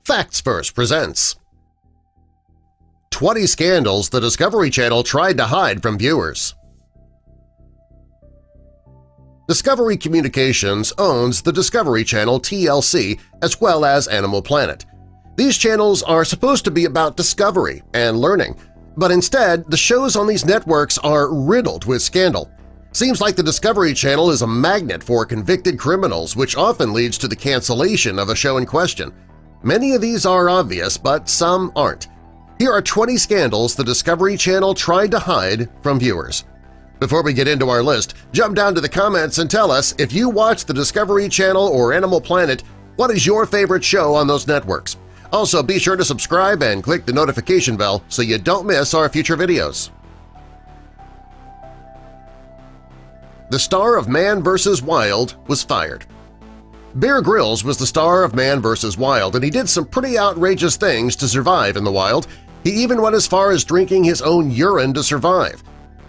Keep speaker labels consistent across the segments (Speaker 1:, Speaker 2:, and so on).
Speaker 1: Facts First presents 20 Scandals the Discovery Channel Tried to Hide from Viewers. Discovery Communications owns the Discovery Channel TLC as well as Animal Planet. These channels are supposed to be about discovery and learning, but instead the shows on these networks are riddled with scandal. Seems like the Discovery Channel is a magnet for convicted criminals, which often leads to the cancellation of a show in question. Many of these are obvious, but some aren't. Here are 20 scandals the Discovery Channel tried to hide from viewers. Before we get into our list, jump down to the comments and tell us if you watch the Discovery Channel or Animal Planet, what is your favorite show on those networks? Also, be sure to subscribe and click the notification bell so you don't miss our future videos. The star of Man vs. Wild was fired. Bear Grylls was the star of Man vs. Wild, and he did some pretty outrageous things to survive in the wild. He even went as far as drinking his own urine to survive.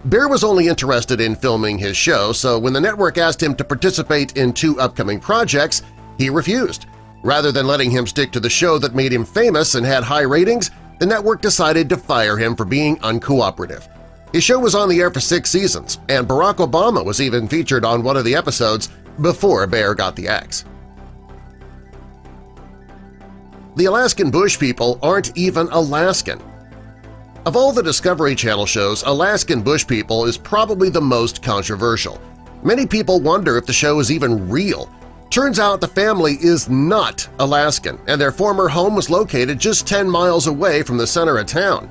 Speaker 1: Bear was only interested in filming his show, so when the network asked him to participate in 2 upcoming projects, he refused. Rather than letting him stick to the show that made him famous and had high ratings, the network decided to fire him for being uncooperative. His show was on the air for 6 seasons, and Barack Obama was even featured on one of the episodes before Bear got the axe. The Alaskan Bush people aren't even Alaskan. Of all the Discovery Channel shows, Alaskan Bush People is probably the most controversial. Many people wonder if the show is even real. Turns out the family is not Alaskan, and their former home was located just 10 miles away from the center of town.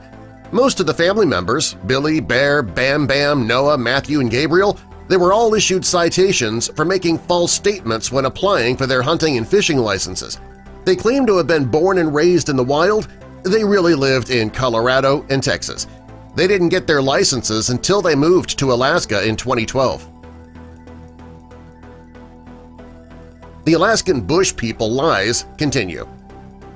Speaker 1: Most of the family members, Billy, Bear, Bam Bam, Noah, Matthew, and Gabriel, they were all issued citations for making false statements when applying for their hunting and fishing licenses. They claim to have been born and raised in the wild. They really lived in Colorado and Texas. They didn't get their licenses until they moved to Alaska in 2012. The Alaskan Bush People lies continue.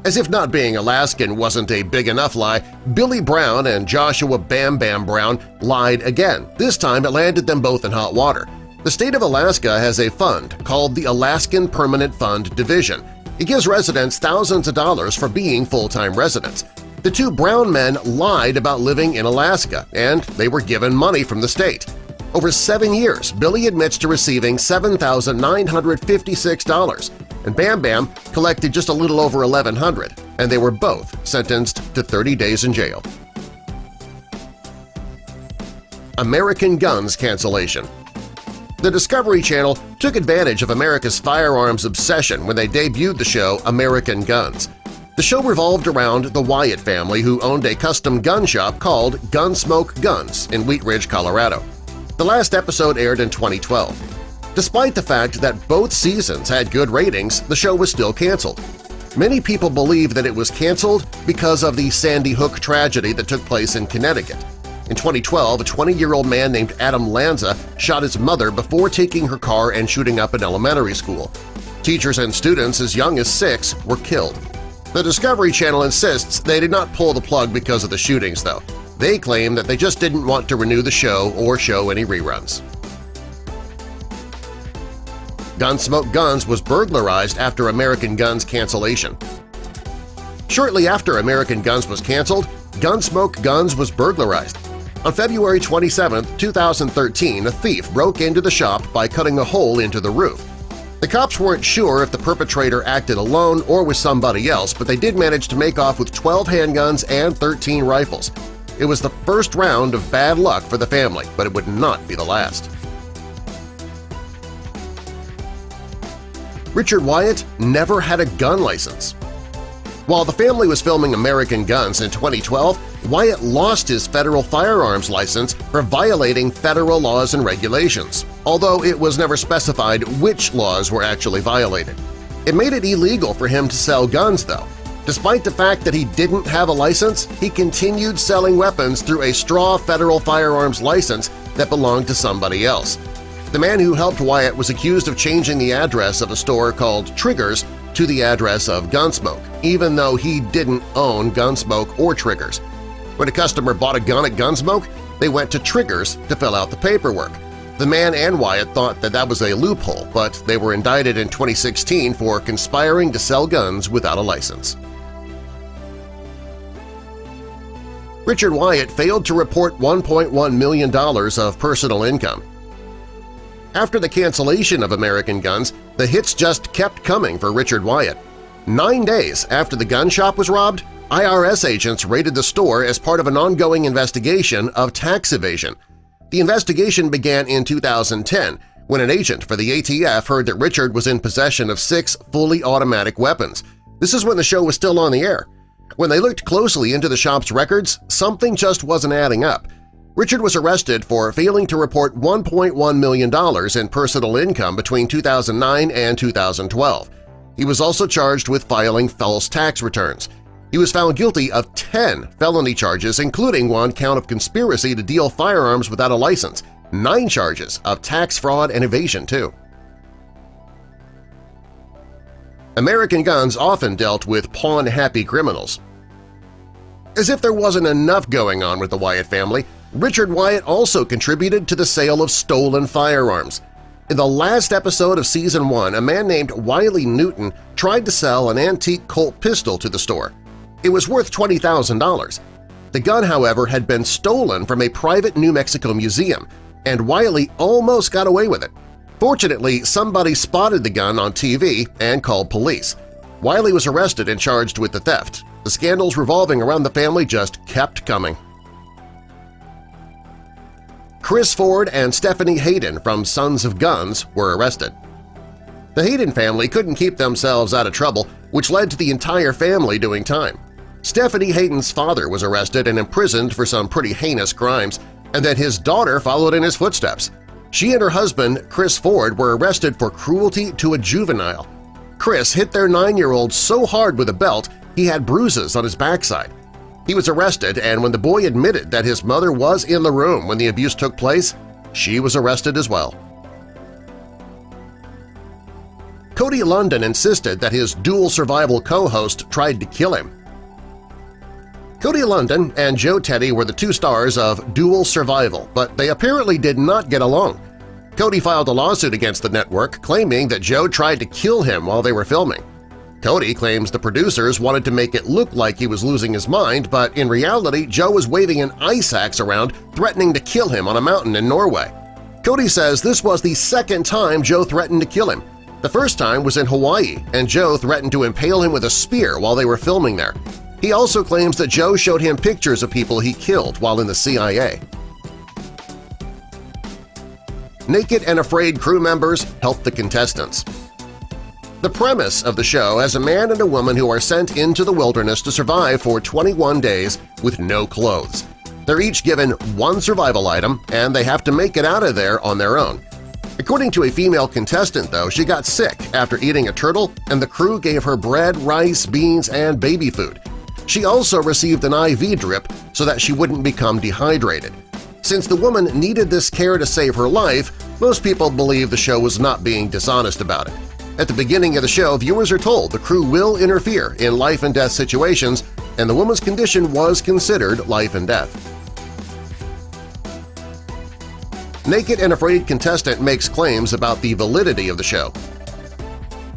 Speaker 1: As if not being Alaskan wasn't a big enough lie, Billy Brown and Joshua Bam Bam Brown lied again. This time it landed them both in hot water. The state of Alaska has a fund called the Alaskan Permanent Fund Division. It gives residents thousands of dollars for being full-time residents. The 2 Brown men lied about living in Alaska, and they were given money from the state. Over 7 years, Billy admits to receiving $7,956, and Bam Bam collected just a little over $1,100, and they were both sentenced to 30 days in jail. American Guns cancellation. The Discovery Channel took advantage of America's firearms obsession when they debuted the show American Guns. The show revolved around the Wyatt family, who owned a custom gun shop called Gunsmoke Guns in Wheat Ridge, Colorado. The last episode aired in 2012. Despite the fact that both seasons had good ratings, the show was still canceled. Many people believe that it was canceled because of the Sandy Hook tragedy that took place in Connecticut. In 2012, a 20-year-old man named Adam Lanza shot his mother before taking her car and shooting up an elementary school. Teachers and students as young as 6 were killed. The Discovery Channel insists they did not pull the plug because of the shootings, though. They claim that they just didn't want to renew the show or show any reruns. Gunsmoke Guns was burglarized after American Guns cancellation. Shortly after American Guns was canceled, Gunsmoke Guns was burglarized. On February 27, 2013, a thief broke into the shop by cutting a hole into the roof. The cops weren't sure if the perpetrator acted alone or with somebody else, but they did manage to make off with 12 handguns and 13 rifles. It was the first round of bad luck for the family, but it would not be the last. Richard Wyatt never had a gun license. While the family was filming American Guns in 2012, Wyatt lost his federal firearms license for violating federal laws and regulations, although it was never specified which laws were actually violated. It made it illegal for him to sell guns, though. Despite the fact that he didn't have a license, he continued selling weapons through a straw federal firearms license that belonged to somebody else. The man who helped Wyatt was accused of changing the address of a store called Triggers to the address of Gunsmoke, even though he didn't own Gunsmoke or Triggers. When a customer bought a gun at Gunsmoke, they went to Triggers to fill out the paperwork. The man and Wyatt thought that that was a loophole, but they were indicted in 2016 for conspiring to sell guns without a license. Richard Wyatt failed to report $1.1 million of personal income. After the cancellation of American Guns, the hits just kept coming for Richard Wyatt. 9 days after the gun shop was robbed, IRS agents raided the store as part of an ongoing investigation of tax evasion. The investigation began in 2010 when an agent for the ATF heard that Richard was in possession of 6 fully automatic weapons. This is when the show was still on the air. When they looked closely into the shop's records, something just wasn't adding up. Richard was arrested for failing to report $1.1 million in personal income between 2009 and 2012. He was also charged with filing false tax returns. He was found guilty of 10 felony charges, including 1 count of conspiracy to deal firearms without a license, 9 charges of tax fraud and evasion, too. American Guns often dealt with pawn-happy criminals. As if there wasn't enough going on with the Wyatt family, Richard Wyatt also contributed to the sale of stolen firearms. In the last episode of Season 1, a man named Wiley Newton tried to sell an antique Colt pistol to the store. It was worth $20,000. The gun, however, had been stolen from a private New Mexico museum, and Wiley almost got away with it. Fortunately, somebody spotted the gun on TV and called police. Wiley was arrested and charged with the theft. The scandals revolving around the family just kept coming. Chris Ford and Stephanie Hayden from Sons of Guns were arrested. The Hayden family couldn't keep themselves out of trouble, which led to the entire family doing time. Stephanie Hayden's father was arrested and imprisoned for some pretty heinous crimes, and then his daughter followed in his footsteps. She and her husband, Chris Ford, were arrested for cruelty to a juvenile. Chris hit their 9-year-old so hard with a belt he had bruises on his backside. He was arrested, and when the boy admitted that his mother was in the room when the abuse took place, she was arrested as well. Cody London insisted that his Dual Survival co-host tried to kill him. Cody London and Joe Teddy were the 2 stars of Dual Survival, but they apparently did not get along. Cody filed a lawsuit against the network, claiming that Joe tried to kill him while they were filming. Cody claims the producers wanted to make it look like he was losing his mind, but in reality Joe was waving an ice axe around, threatening to kill him on a mountain in Norway. Cody says this was the 2nd time Joe threatened to kill him. The first time was in Hawaii, and Joe threatened to impale him with a spear while they were filming there. He also claims that Joe showed him pictures of people he killed while in the CIA. Naked and Afraid crew members help the contestants. The premise of the show has a man and a woman who are sent into the wilderness to survive for 21 days with no clothes. They're each given 1 survival item, and they have to make it out of there on their own. According to a female contestant, though, she got sick after eating a turtle, and the crew gave her bread, rice, beans, and baby food. She also received an IV drip so that she wouldn't become dehydrated. Since the woman needed this care to save her life, most people believe the show was not being dishonest about it. At the beginning of the show, viewers are told the crew will interfere in life-and-death situations, and the woman's condition was considered life and death. Naked and Afraid contestant makes claims about the validity of the show.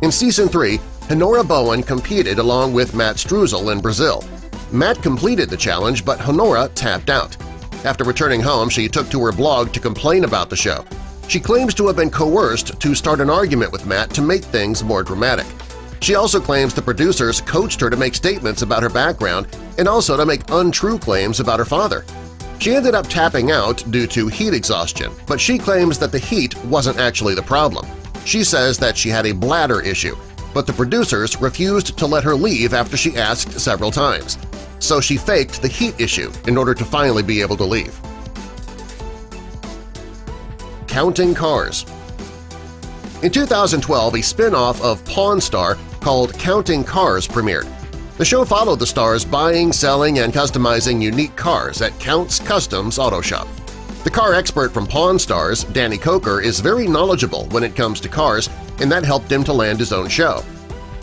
Speaker 1: In Season 3, Honora Bowen competed along with Matt Struzel in Brazil. Matt completed the challenge, but Honora tapped out. After returning home, she took to her blog to complain about the show. She claims to have been coerced to start an argument with Matt to make things more dramatic. She also claims the producers coached her to make statements about her background and also to make untrue claims about her father. She ended up tapping out due to heat exhaustion, but she claims that the heat wasn't actually the problem. She says that she had a bladder issue, but the producers refused to let her leave after she asked several times. So she faked the heat issue in order to finally be able to leave. Counting Cars. In 2012, a spin-off of Pawn Star called Counting Cars premiered. The show followed the stars buying, selling, and customizing unique cars at Counts Customs Auto Shop. The car expert from Pawn Stars, Danny Coker, is very knowledgeable when it comes to cars, and that helped him to land his own show.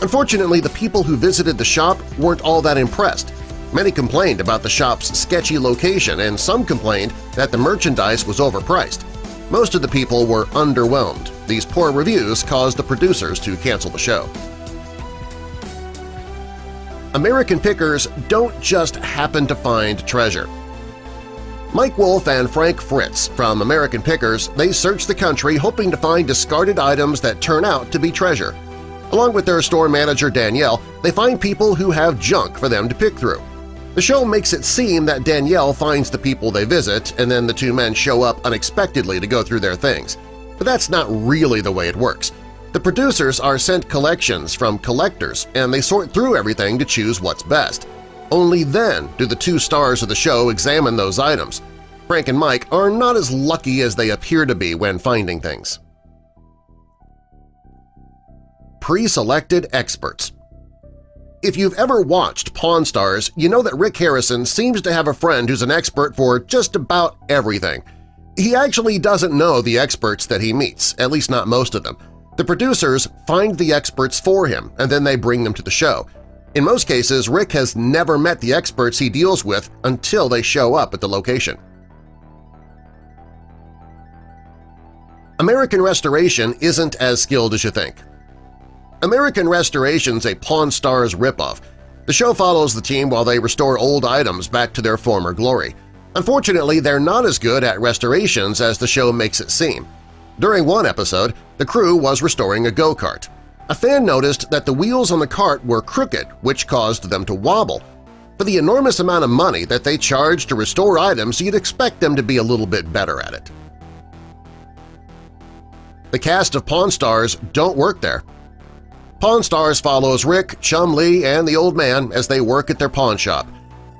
Speaker 1: Unfortunately, the people who visited the shop weren't all that impressed. Many complained about the shop's sketchy location, and some complained that the merchandise was overpriced. Most of the people were underwhelmed. These poor reviews caused the producers to cancel the show. American pickers don't just happen to find treasure. Mike Wolf and Frank Fritz from American Pickers, they search the country hoping to find discarded items that turn out to be treasure. Along with their store manager Danielle, they find people who have junk for them to pick through. The show makes it seem that Danielle finds the people they visit and then the two men show up unexpectedly to go through their things. But that's not really the way it works. The producers are sent collections from collectors and they sort through everything to choose what's best. Only then do the two stars of the show examine those items. Frank and Mike are not as lucky as they appear to be when finding things. Pre-selected experts. If you've ever watched Pawn Stars, you know that Rick Harrison seems to have a friend who's an expert for just about everything. He actually doesn't know the experts that he meets, at least not most of them. The producers find the experts for him and then they bring them to the show. In most cases, Rick has never met the experts he deals with until they show up at the location. American Restoration isn't as skilled as you think. American Restoration's a Pawn Stars ripoff. The show follows the team while they restore old items back to their former glory. Unfortunately, they're not as good at restorations as the show makes it seem. During one episode, the crew was restoring a go-kart. A fan noticed that the wheels on the cart were crooked, which caused them to wobble. For the enormous amount of money that they charge to restore items, you'd expect them to be a little bit better at it. The cast of Pawn Stars don't work there. Pawn Stars follows Rick, Chum Lee, and the old man as they work at their pawn shop.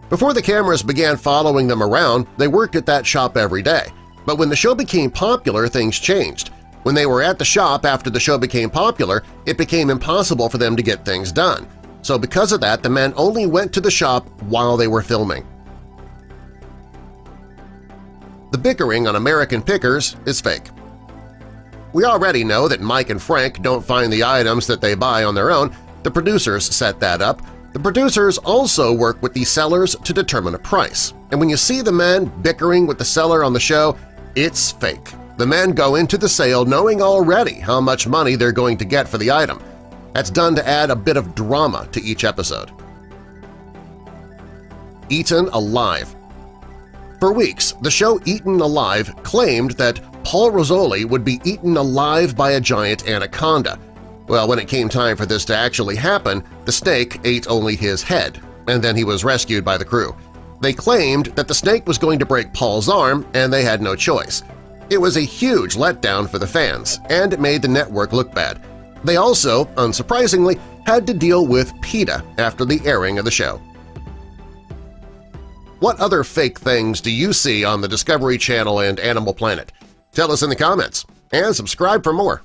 Speaker 1: Before the cameras began following them around, they worked at that shop every day. But when the show became popular, things changed. When they were at the shop after the show became popular, it became impossible for them to get things done. So because of that, the men only went to the shop while they were filming. The bickering on American Pickers is fake. We already know that Mike and Frank don't find the items that they buy on their own. The producers set that up. The producers also work with the sellers to determine a price. And when you see the men bickering with the seller on the show, it's fake. The men go into the sale knowing already how much money they're going to get for the item. That's done to add a bit of drama to each episode. Eaten Alive. For weeks, the show Eaten Alive claimed that Paul Rizzoli would be eaten alive by a giant anaconda. Well, when it came time for this to actually happen, the snake ate only his head, and then he was rescued by the crew. They claimed that the snake was going to break Paul's arm, and they had no choice. It was a huge letdown for the fans, and it made the network look bad. They also, unsurprisingly, had to deal with PETA after the airing of the show. What other fake things do you see on the Discovery Channel and Animal Planet? Tell us in the comments, and subscribe for more.